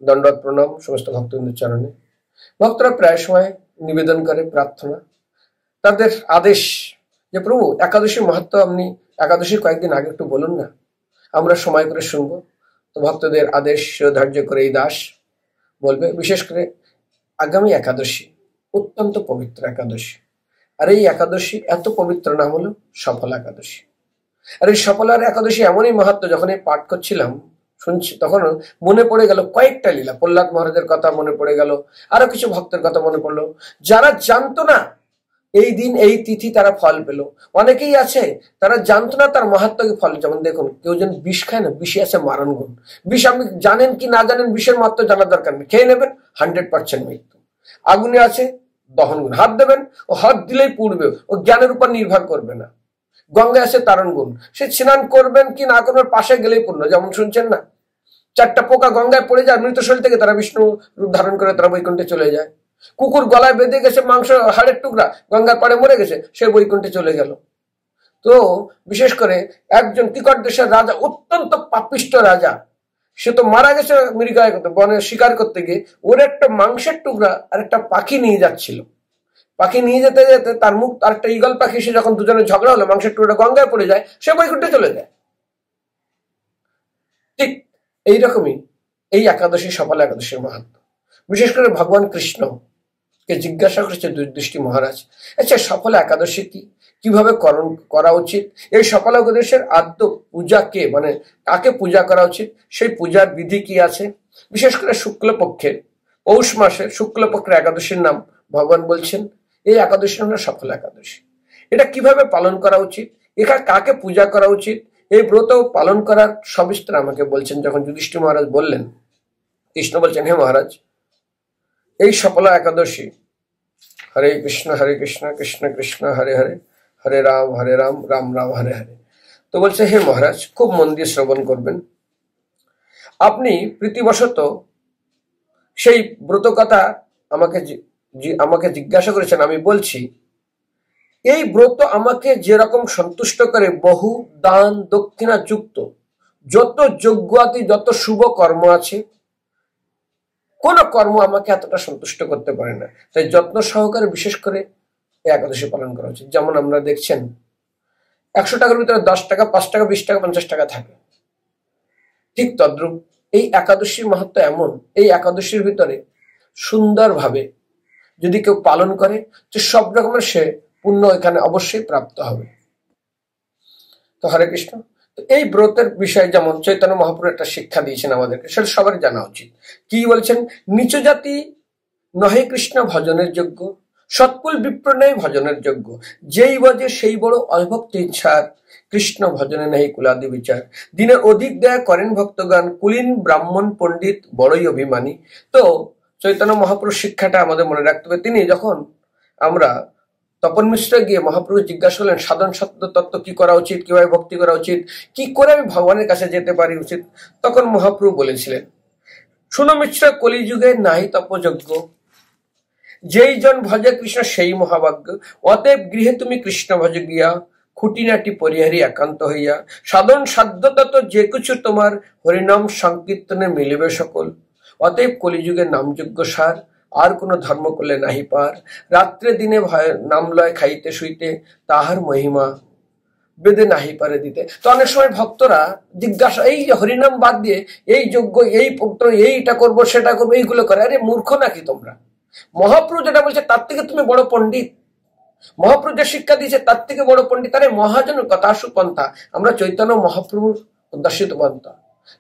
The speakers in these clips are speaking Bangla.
দণ্ডবত প্রণাম সমস্ত ভক্তবৃন্দের চরণে। ভক্তরা প্রায় সময় নিবেদন করে প্রার্থনা, তাদের আদেশ যে প্রভু একাদশী মাহাত্ম আপনি একাদশীর কয়েকদিন আগে একটু বলুন না, আমরা সময় করে শুনবো। তো ভক্তদের আদেশ ধার্য করে এই দাস বলবে। বিশেষ করে আগামী একাদশী অত্যন্ত পবিত্র একাদশী, আর এই একাদশী এত পবিত্র নাম হলো সফলা একাদশী। আর এই সফলার একাদশী এমনই মাহাত্ম, যখন এই পাঠ করছিলাম শুনছি তখন মনে পড়ে গেল কয়েকটা লীলা। প্রহ্লাদ মহারাজের কথা মনে পড়ে গেল, আরো কিছু ভক্তের কথা মনে পড়লো যারা জানতো না এই দিন এই তিথি তারা ফল পেল। অনেকেই আছে তারা জানতো না তার মাহাত্ম্যকে ফল। যেমন দেখুন, কেউ যেন বিষ খায় না, বিষে আছে মারণ গুণ। বিষ আপনি জানেন কি না জানেন, বিষের মাত্র জানার দরকার নেই, খেয়ে নেবেন 100% মৃত্যু। আগুনে আছে দহন গুণ, হাত দেবেন ও হাত দিলেই পুড়বে, ও জ্ঞানের উপর নির্ভর করবে না। গঙ্গায় আছে তারণ গুণ, সে স্নান করবেন কি না করবেন পাশে গেলেই পূর্ণ। যেমন শুনছেন না, 4টা পোকা গঙ্গায় পড়ে যায়, মৃত শরীর থেকে তারা বিষ্ণু রূপ ধারণ করে তারা বৈকুণ্ঠে চলে যায়। কুকুর গলায় বেঁধে গেছে, মাংস হাড়ের টুকরা গঙ্গার পাড়ে মরে গেছে, সে বৈকুণ্ঠে চলে গেল। তো বিশেষ করে একজন কিকট দেশের রাজা, অত্যন্ত পাপিষ্ট রাজা, সে তো মারা গেছে মৃগায় বনে শিকার করতে গিয়ে, ওর একটা মাংসের টুকরা আর একটা পাখি নিয়ে যাচ্ছিল। পাখি নিয়ে যেতে যেতে তার মুখ আর একটা ঈগল পাখি, সে যখন দুজনের ঝগড়া হলো, মাংসের টুকরা গঙ্গায় পড়ে যায়, সে বৈকুণ্ঠে চলে যায়। ঠিক এইরকমই এই একাদশী সফলা একাদশীর মাহাত্ম্য। বিশেষ করে ভগবান কৃষ্ণ কে জিজ্ঞাসা করেছে দুর্দৃষ্টি মহারাজ, আচ্ছা সফলা একাদশী কি, কিভাবে করা উচিত? এই সফলা একাদশীর আদ্য পূজা কে, মানে কাকে পূজা করা উচিত, সেই পূজার বিধি কি আছে? বিশেষ করে শুক্লপক্ষের পৌষ মাসের শুক্লপক্ষের একাদশীর নাম ভগবান বলছেন, এই একাদশী হলো সফলা একাদশী। এটা কিভাবে পালন করা উচিত, এখানে কাকে পূজা করা উচিত, এই ব্রত পালন করার সবিস্তার আমাকে বলছেন। যখন যুধিষ্ঠির মহারাজ বললেন, কৃষ্ণ বলছেন, হে মহারাজ, এই সফলা একাদশী হরে কৃষ্ণ কৃষ্ণ কৃষ্ণ হরে হরে, হরে রাম রাম রাম হরে হরে। তো বলছে, হে মহারাজ, খুব মন দিয়ে শ্রবণ করবেন। আপনি প্রীতিবশত সেই ব্রত কথা আমাকে জিজ্ঞাসা করেছেন, আমি বলছি। এই ব্রত আমাকে যেরকম সন্তুষ্ট করে, বহু দান দক্ষিণা যুক্ত যত যজ্ঞ আদি যত শুভ কর্ম আছে, কোন কর্ম আমাকে এতটা সন্তুষ্ট করতে পারে না। তাই যত্ন সহকারে বিশেষ করে এই একাদশী পালন করা উচিত। যেমন আমরা দেখছেন 100 টাকার ভিতরে 10 টাকা, 5 টাকা, 20 টাকা, 50 টাকা থাকে, ঠিক তদ্রূপ এই একাদশীর মাহাত্ম্য এমন। এই একাদশীর ভিতরে সুন্দরভাবে যদি কেউ পালন করে, তো সব রকমের সে পুণ্য এখানে অবশ্যই প্রাপ্ত হবে। তো হরে কৃষ্ণ। এই ব্রতের বিষয়ে যেমন চৈতন্য মহাপ্রভু একটা শিক্ষা দিয়েছেন আমাদেরকে, সেটা সবারই জানা উচিত। কি বলছেন, নিচ জাতি নহে কৃষ্ণ ভজনের যোগ্য, সৎকুল বিপ্র নেই ভজনের যোগ্য, যেই বজে সেই বড় অভক্তি ইচ্ছার, কৃষ্ণ ভজনে নেই কুলাদি বিচার, দিনের অধিক দয়া করেন ভক্তগান, কুলীন ব্রাহ্মণ পণ্ডিত বড়ই অভিমানী। তো চৈতন্য মহাপ্রভুর শিক্ষাটা আমাদের মনে রাখতে হবে। তিনি যখন আমরা তপন মিশ্র গিয়ে মহাপ্রভু জিজ্ঞাসা করলেন সাধন সত্য তত্ত্ব কি করা উচিত, কিভাবে ভক্তি করা উচিত, কি করে আমি ভগবানের কাছে যেতে পারি উচিত, তখন মহাপ্রভু বলেছিলেন, শুনো মিশ্র, কলিযুগে নাহি তপযজ্ঞ, যেই জন ভজে কৃষ্ণ সেই মহাভাগ্য, অতএব গৃহে তুমি কৃষ্ণ ভজ গিয়া, খুঁটিনাটি পরিহারি একান্ত হইয়া, সাধন সাধ্য তত যে কিছু তোমার, হরিনাম সংকীর্তনে মিলিবে সকল, অতএব কলিযুগে নামযোগ্য সার, আর কোন ধর্ম করলে নাহি পার, রাত্রে দিনে নাম লয় খাইতে শুইতে, তাহার মহিমা বেদে নাহি পারে দিতে। তো অনেক সময় ভক্তরা জিজ্ঞাসা, এই যে হরিনাম বাদ দিয়ে এই যজ্ঞ, এই এইটা করবো সেটা করবো, এইগুলো করে, আরে মূর্খ নাকি তোমরা? মহাপ্রভু যেটা বলছে তার থেকে তুমি বড় পণ্ডিত, মহাপ্রভু যে শিক্ষা দিয়েছে তার থেকে বড় পণ্ডিত। আরে মহাজন কথা সুপন্থা, আমরা চৈতন্য মহাপ্রভুর উদ্দাসিত পন্থা,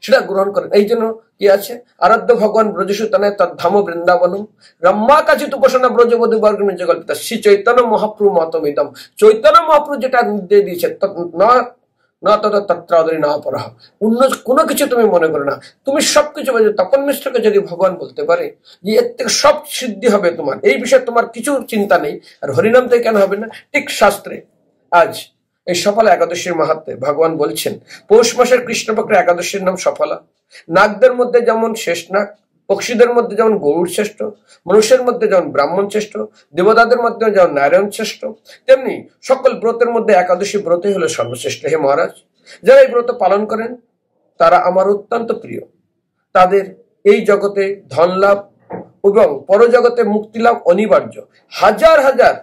সেটা গ্রহণ করেন। এই জন্য কি আছে, আরাধ্য ভগবান ব্রজসুতনে তদ্ধাম বৃন্দাবনম, রম্মা কাচিত উপাসনা ব্রজবধূ বর্গ নিজ কল্পিত, শ্রী চৈতন্য মহাপ্রভু মতমিদম। চৈতন্য মহাপ্রভু যেটা নির্দেশ দিয়েছে, না তত্রাদরি না পরহ, অন্য কোনো কিছু তুমি মনে করো না। তুমি সবকিছু তপন মিশ্রকে যদি ভগবান বলতে পারে যে এর থেকে সব সিদ্ধি হবে তোমার, এই বিষয়ে তোমার কিছু চিন্তা নেই, আর হরিনাম থেকে কেন হবে না? ঠিক শাস্ত্রে আজ এই সফলা একাদশীর মাহাত্ম্যে ভগবান বলছেন, পৌষ মাসের কৃষ্ণপক্ষের একাদশীর নাম সফলা। নাগদের মধ্যে যেমন শেষ নাগ, পক্ষীদের মধ্যে যেমন গরুড় শ্রেষ্ঠ, মানুষের মধ্যে যেমন ব্রাহ্মণ শ্রেষ্ঠ, দেবতাদের মধ্যে যেমন নারায়ণ শ্রেষ্ঠ, তেমনি সকল ব্রতের মধ্যে একাদশী ব্রতই হলো সর্বশ্রেষ্ঠ। হে মহারাজ, যারা এই ব্রত পালন করেন তারা আমার অত্যন্ত প্রিয়, তাদের এই জগতে ধন লাভ এবং পরজগতে মুক্তি লাভ অনিবার্য। হাজার হাজার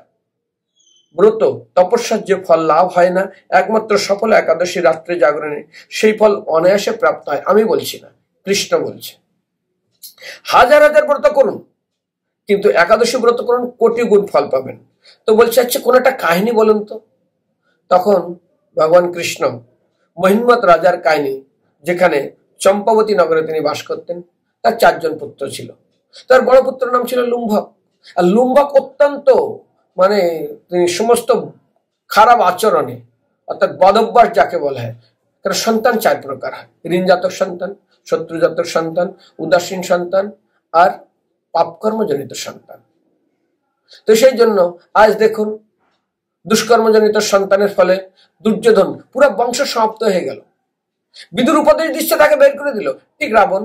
ব্রত তপস্যার যে ফল লাভ হয় না, একমাত্র সফল একাদশী রাত্রে জাগরণে সেই ফল অনায়াসে প্রাপ্ত হয়। আমি বলছি না, কৃষ্ণ বলছে। হাজার হাজার ব্রত করুন, কিন্তু একাদশী ব্রত করুন, কোটি গুণ ফল পাবেন। তো বলছে, আচ্ছা কোন একটা কাহিনী বলুন তো। তখন ভগবান কৃষ্ণ মহিমত রাজার কাহিনী, যেখানে চম্পাবতী নগরে তিনি বাস করতেন। তার 4 জন পুত্র ছিল। তার বড় পুত্র নাম ছিল লুম্ভক। আর লুম্ভক অত্যন্ত তিনি সমস্ত খারাপ আচরণে, অর্থাৎ বদভ্যাস যাকে বলা হয়, কারণ সন্তান 4 প্রকার হয়: ঋণজাতক সন্তান, শত্রুজাতক সন্তান, উদাসীন সন্তান আর পাপকর্মজনিত সন্তান। তো সেই জন্য আজ দেখুন, দুষ্কর্মজনিত সন্তানের ফলে দুর্যোধন পুরো বংশ সমাপ্ত হয়ে গেল। বিদুর উপদেশ দিচ্ছে, তাকে বের করে দিল। ঠিক রাবণ।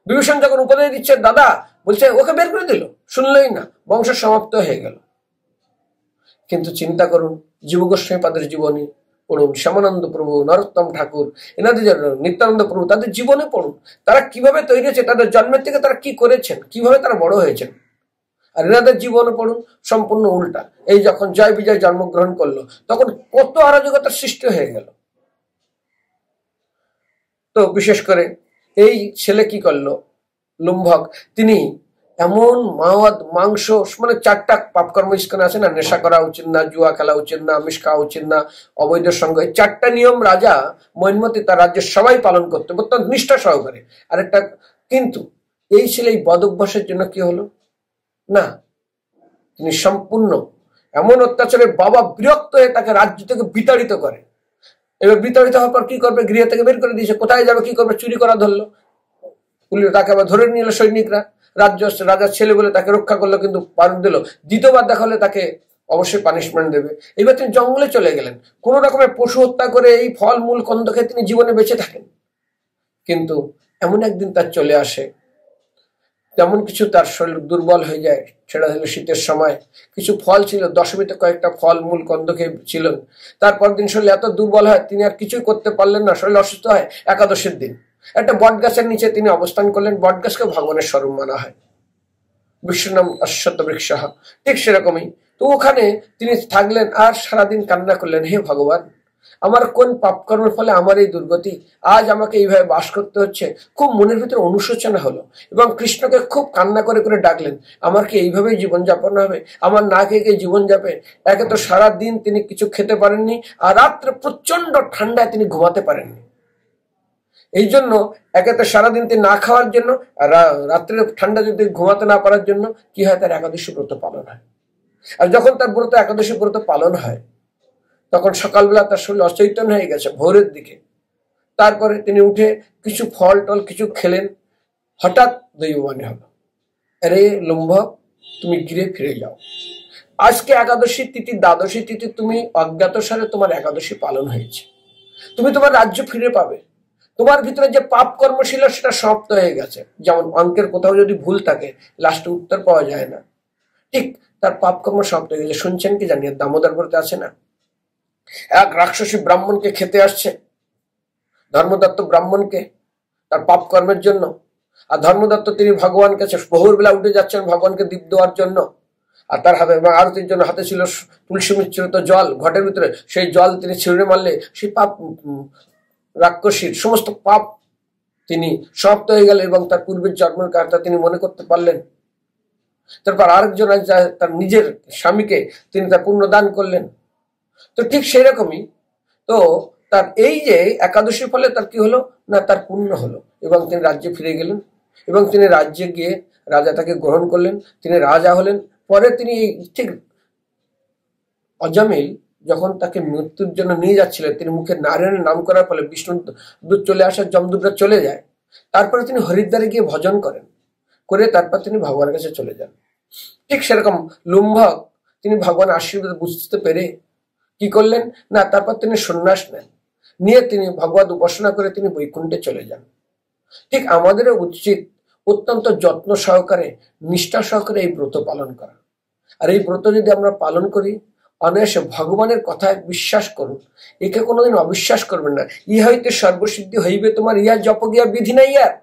বিভীষণ যখন উপদেশ দিচ্ছে দাদা, বলছে ওকে বের করে দিল, শুনলেই না, বংশ সমাপ্ত হয়ে গেল। কিন্তু চিন্তা করুন, জীব গোস্বামীপাদের জীবনী পড়ুন, শ্যামানন্দ প্রভু, নরোত্তম ঠাকুর, এনাদের জন্য নিত্যানন্দ প্রভু, তাদের জীবনে পড়ুন, তারা কিভাবে তৈরি হয়েছে, তাদের জন্মের থেকে তারা কি করেছেন, কিভাবে তারা বড় হয়েছেন। আর এনাদের জীবনে পড়ুন, সম্পূর্ণ উল্টা। এই যখন জয় বিজয় জন্মগ্রহণ করলো, তখন কত অরাজকতার সৃষ্টি হয়ে গেল। তো বিশেষ করে এই ছেলে কি করলো, লুম্ভক, তিনি এমন মদ মাংস 4টা পাপকর্ম স্থানে আছে না, নেশা করা উচিত না, জুয়া খেলা উচিত না, আমিষ খাওয়া উচিত না, অবৈধ সঙ্গ, 4টা নিয়ম রাজা মহিমতি তার রাজ্যের সবাই পালন করতে অত্যন্ত নিষ্ঠা সহকারে। আরেকটা, কিন্তু এই ছেলে এই বদ অভ্যাসের জন্য কি হলো না, তিনি সম্পূর্ণ এমন অত্যাচারে বাবা বিরক্ত হয়ে তাকে রাজ্য থেকে বিতাড়িত করে। এবার বিতাড়িত হওয়ার পর কি করবে, গৃহ থেকে বের করে দিয়েছে। কোথায় যাবে, কি করবে, চুরি করা ধরলো, তাকে আবার ধরে নিল সৈনিকরা। রাজার ছেলে বলে তাকে রক্ষা করলো, কিন্তু পালন দিল। দ্বিতীয়বার দেখা হলে তাকে অবশ্যই পানিশমেন্ট দেবে। এবার তিনি জঙ্গলে চলে গেলেন, কোন রকমের পশু হত্যা করে এই ফল মূল কন্দ খেয়ে তিনি জীবনে বেঁচে থাকেন। কিন্তু এমন একদিন তার চলে আসে, তেমন কিছু তার শরীর দুর্বল হয়ে যায়। সেটা হলো শীতের সময়। কিছু ফল ছিল, দশমীতে কয়েকটা ফল মূল কন্দ খেয়ে ছিলেন। তারপর দিন শরীর এত দুর্বল হয়, তিনি আর কিছুই করতে পারলেন না, শরীর অসুস্থ হয়। একাদশীর দিন একটা বট গাছের নিচে তিনি অবস্থান করলেন। বট গাছকে ভগবানের স্বরূপ মানা হয়, বিশ্বনাম অশ্বত্থ বৃক্ষ। ঠিক সেরকমই তো ওখানে তিনি থাকলেন আর সারাদিন কান্না করলেন, হে ভগবান, আমার কোন পাপকর্মের ফলে আমার এই দুর্গতি, আজ আমাকে এইভাবে বাস করতে হচ্ছে। খুব মনের ভিতরে অনুশোচনা হলো এবং কৃষ্ণকে খুব কান্না করে করে ডাকলেন, আমার কি এইভাবেই জীবনযাপন হবে, আমার না খেয়ে জীবন যাবে। একে তো সারাদিন তিনি কিছু খেতে পারেননি, আর রাত্রে প্রচন্ড ঠান্ডায় তিনি ঘুমাতে পারেননি। এই জন্য একে তো সারাদিন তিনি না খাওয়ার জন্য, রাত্রে ঠান্ডা যদি ঘুমাতে না পারার জন্য কি হয়, তার একাদশী ব্রত পালন হয়। আর যখন তার ব্রত একাদশী ব্রত পালন হয়, তখন সকালবেলা তার শরীর অচৈতন্য হয়ে গেছে ভোরের দিকে। তারপরে তিনি উঠে কিছু ফল টল কিছু খেলেন। হঠাৎ দৈববাণী হলো, আরে লুম্ভক, তুমি গৃহে ফিরে যাও। আজকে একাদশী তিথি, দ্বাদশী তিথি, তুমি অজ্ঞাতসারে তোমার একাদশী পালন হয়েছে, তুমি তোমার রাজ্য ফিরে পাবে। তোমার ভিতরে যে পাপ কর্ম ছিল সেটা সমাপ্ত হয়ে গেছে। যেমন অঙ্কের কোথাও যদি ভুল থাকে, লাস্টে উত্তর পাওয়া যায় না, ঠিক তার পাপ কর্ম সমাপ্ত হয়ে গেছে। শুনছেন কি জানি, দামোদর ব্রতে আছে না, এক রাক্ষসী ব্রাহ্মণকে খেতে আসছে, ধর্মদত্ত ব্রাহ্মণকে, তার পাপ কর্মের জন্য। আর ধর্মদত্ত তিনি ভগবান কাছে ভোর বেলা উঠে যাচ্ছেন ভগবানকে দীপ দেওয়ার জন্য। আর তার হাতে এবং আরতির জন্য হাতে ছিল তুলসী মিশ্রিত জল ঘটের ভিতরে। সেই জল তিনি ছিঁড়ে মারলে সেই পাপ রাক্ষসীর সমস্ত পাপ তিনি সমাপ্ত হয়ে গেলেন এবং তার পূর্বের জন্মের কথা তিনি মনে করতে পারলেন। তারপর আরেকজন তার নিজের স্বামীকে তিনি তার পুণ্য দান করলেন। তো ঠিক সেই রকমই তো তার এই যে একাদশীর ফলে তার কি হলো না, তার পুণ্য হলো এবং তিনি রাজ্যে ফিরে গেলেন। এবং তিনি রাজ্যে গিয়ে রাজা তাকে গ্রহণ করলেন, তিনি রাজা হলেন। পরে তিনি ঠিক অজামিল যখন তাকে মৃত্যুর জন্য নিয়ে যাচ্ছিলেন, তিনি মুখে নারায়ণের নাম করার ফলে বিষ্ণু দূত চলে আসার, যমদূতরা চলে যায়। তারপরে তিনি হরিদ্বারে গিয়ে ভজন করেন, করে তারপর তিনি ভগবানের কাছে চলে যান। ঠিক সেরকম লুম্ভক তিনি ভগবানের আশীর্বাদ বুঝতে পেরে কি করলেন না, তারপর তিনি সন্ন্যাস নেন, নিয়ে তিনি ভগবত উপাসনা করে তিনি বৈকুণ্ঠে চলে যান। ঠিক আমাদেরও উচিত অত্যন্ত যত্ন সহকারে, নিষ্ঠা সহকারে এই ব্রত পালন করা। আর এই ব্রত যদি আমরা পালন করি, অনায়াসে ভগবানের কথায় বিশ্বাস করুন, একে কোনোদিন অবিশ্বাস করবেন না। ইহা হইতে সর্বসিদ্ধি হইবে তোমার, ইহা জপ গিয়া বিধি নাই আর।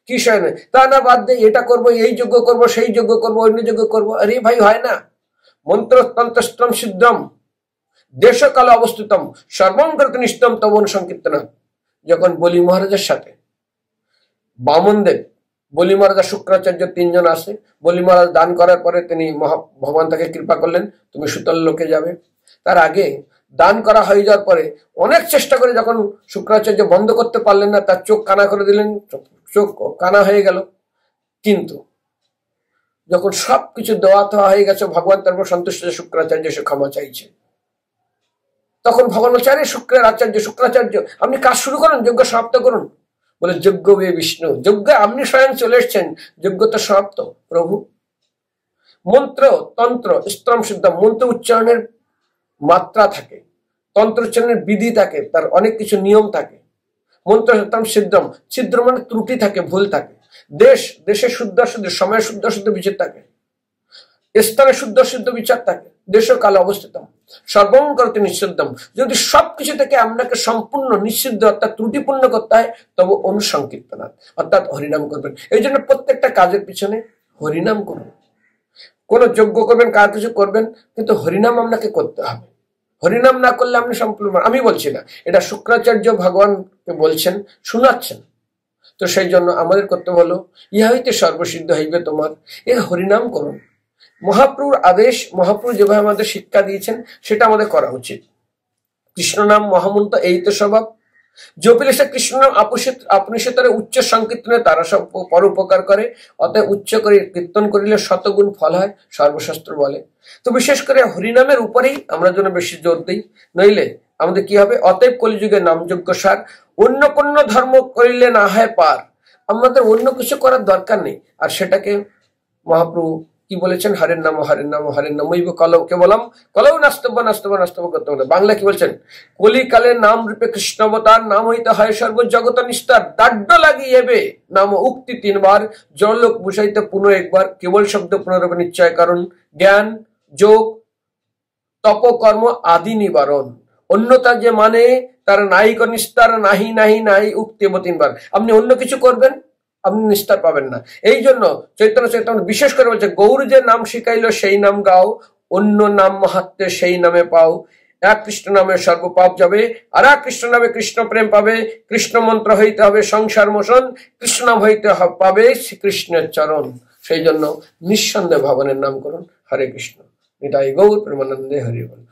কি বিষয় নয়, তা না বাদ দিয়ে এটা করবো, এই যজ্ঞ করবো, সেই যজ্ঞ করবো, অন্য যজ্ঞ করবো। আরে ভাই, হয় না। মন্ত্র তন্ত্রস্ত্রম সিদ্ধম দেশকালে অবস্থিতম সর্বং কর্ত নিষ্ঠম তবন সংকীর্তন। যখন বলি মহারাজের সাথে বামনদেব, বলি মহারাজ, শুক্রাচার্য, তিনজন আসে। বলি মহারাজ দান করার পরে তিনি ভগবান তাকে কৃপা করলেন, তুমি সুতল লোকে যাবে। তার আগে দান করা হয়ে যাওয়ার পরে অনেক চেষ্টা করে যখন শুক্রাচার্য বন্ধ করতে পারলেন না, তার চোখ কানা করে দিলেন, চোখ কানা হয়ে গেল। কিন্তু যখন সবকিছু দেওয়া দেওয়া হয়ে গেছে, ভগবান তারপর সন্তুষ্ট, শুক্রাচার্য এসে ক্ষমা চাইছে। তখন ভগবান বলছে, আরে শুক্রাচার্য, আপনি কাজ শুরু করুন, যজ্ঞ সমাপ্ত করুন। বলে, যজ্ঞ বে বিষ্ণু, যজ্ঞ আপনি স্বয়ং চলে এসছেন, যজ্ঞ তো সমাপ্ত প্রভু। মন্ত্র তন্ত্র স্তম সিদ্ধ, মন্ত্র উচ্চারণের মাত্রা থাকে, তন্ত্র উচ্চারণের বিধি থাকে, তার অনেক কিছু নিয়ম থাকে। মন্ত্র স্তম সিদ্ধম, ছিদ্র মানে ত্রুটি থাকে, ভুল থাকে। দেশে শুদ্ধ শুদ্ধ, সময়ে শুদ্ধ শুদ্ধ বিচার থাকে, স্থানে শুদ্ধ শুদ্ধ বিচার থাকে। দেশ কালে অবস্থিত সর্বং করতে নিষিদ্ধম, যদি সবকিছু থেকে আপনাকে সম্পূর্ণ নিষিদ্ধ অর্থাৎ ত্রুটিপূর্ণ করতে হয়, তবে অনুসংকীর্তনাথ অর্থাৎ হরিনাম করবেন। এই জন্য প্রত্যেকটা কাজের পিছনে হরিনাম করুন। কোন যজ্ঞ করবেন, কার কিছু করবেন, কিন্তু হরিনাম আপনাকে করতে হবে। হরিনাম না করলে আপনি সম্পূর্ণ, আমি বলছি না, এটা শুক্রাচার্য ভগবানকে বলছেন, শোনাচ্ছেন। তো সেই জন্য আমাদের কর্তব্য হলো, ইহা হইতে সর্বসিদ্ধ হইবে তোমার, এ হরিনাম করুন। মহাপ্রভুর আদেশ, মহাপ্রভু যেভাবে আমাদের শিক্ষা দিয়েছেন সেটা আমাদের করা উচিত। কৃষ্ণ নাম মহামন্ত্র, এই তো স্বভাব। জপিলে সে কৃষ্ণ নাম আপনিষে তারা উচ্চ সংকীর্তনে তারা সব পরোপকার করে, অতএব উচ্চ করে কীর্তন করিলে শতগুণ ফল হয়, সর্বশাস্ত্র বলে। তো বিশেষ করে হরিনামের উপরেই আমরা যেন বেশি জোর দিই, নইলে আমাদের কি হবে, অতএব কলিযুগে নামযজ্ঞ সার, অন্য কোন ধর্ম করিলে না হয় পার। আমাদের অন্য কিছু করার দরকার নেই। আর সেটাকে মহাপ্রভু কি বলেছেন, হরের নাম হরের নাম হরের নাম কেবলম কলৌ নাস্তব্য করতে হবে। বাংলা কি বলছেন, কলিকালে নাম রূপে কৃষ্ণ অবতার, নাম হইতে হয় সর্বজগত নিস্তার, দাড্ড লাগিয়েবে নাম উক্তি 3 বার, জড়লোক বুঝাইতে পুনঃ একবার, কেবল শব্দ পুনরূপে নিশ্চয় কারণ, জ্ঞান যোগ তপ কর্ম আদি নিবারণ, অন্যতা যে মানে তার নাহিক নিস্তার, নাহি নাহি নাহি উক্তি 3 বার। আপনি অন্য কিছু করবেন, আপনি নিস্তার পাবেন না। এই জন্য চৈতন্য বিশেষ করে বলছে, গৌর যে নাম শিখাইল সেই নাম গাও, অন্য নাম মাহাত্ম্যে সেই নামে পাও, এক কৃষ্ণ নামে সর্বপাপ যাবে, আর এক কৃষ্ণ নামে কৃষ্ণ প্রেম পাবে, কৃষ্ণ মন্ত্র হইতে হবে সংসার মোচন, কৃষ্ণ নাম হইতে পাবে শ্রীকৃষ্ণের চরণ। সেই জন্য নিঃসন্দেহে ভগবানের নাম করুন। হরে কৃষ্ণ, নিতাই গৌর প্রেমানন্দে হরি বল।